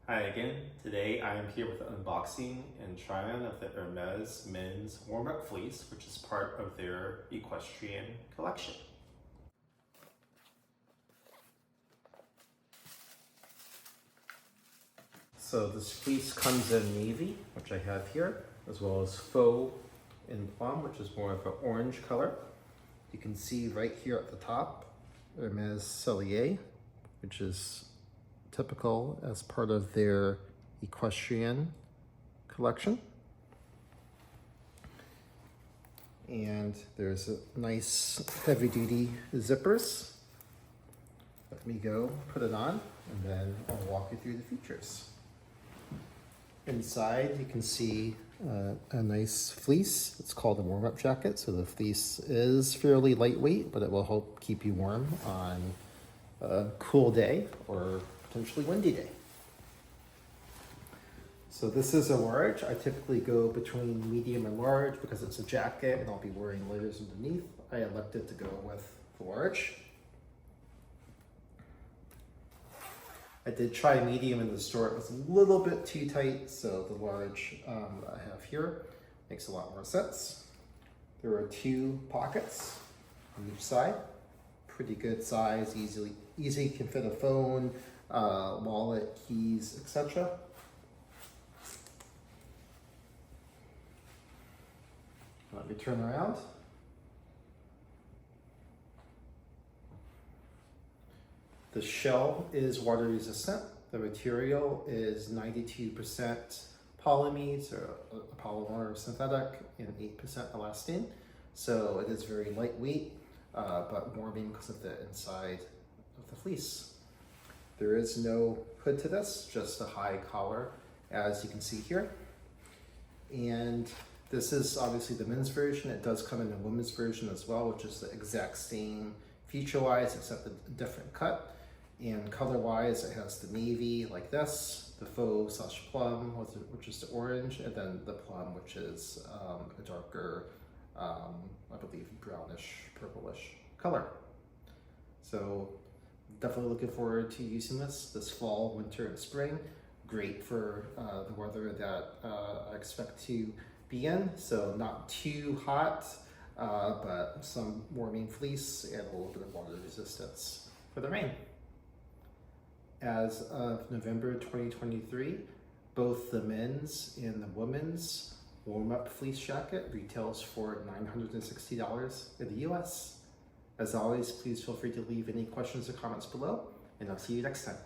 Hi again. Today I am here with an unboxing and try-on of the Hermès men's warm-up fleece, which is part of their equestrian collection. So this fleece comes in navy, which I have here, as well as faux in plum, which is more of an orange color. You can see right here at the top, Hermès Cellier, which is typical as part of their equestrian collection. And there's a nice heavy duty zippers. Let me go put it on and then I'll walk you through the features. Inside you can see a nice fleece. It's called a warm-up jacket. So the fleece is fairly lightweight, but it will help keep you warm on a cool day or potentially windy day. So this is a large. I typically go between medium and large because it's a jacket and I'll be wearing layers underneath. I elected to go with the large. I did try medium in the store. It was a little bit too tight, so the large I have here makes a lot more sense. There are two pockets on each side. Pretty good size, easy can fit a phone, wallet, keys, etc. Let me turn around. The shell is water resistant. The material is 92% polyamide, or a polymer synthetic, and 8% elastane. So it is very lightweight, but warming because of the inside of the fleece. There is no hood to this, just a high collar, as you can see here. And this is obviously the men's version. It does come in a women's version as well, which is the exact same feature-wise, except a different cut. And color-wise, it has the navy like this, the faux / plum, which is the orange, and then the plum, which is a darker, I believe, brownish, purplish color. So definitely looking forward to using this fall, winter, and spring. Great for the weather that I expect to be in. So not too hot, but some warming fleece and a little bit of water resistance for the rain. As of November 2023, both the men's and the women's warm-up fleece jacket retails for $960 in the US. As always, please feel free to leave any questions or comments below, and I'll see you next time.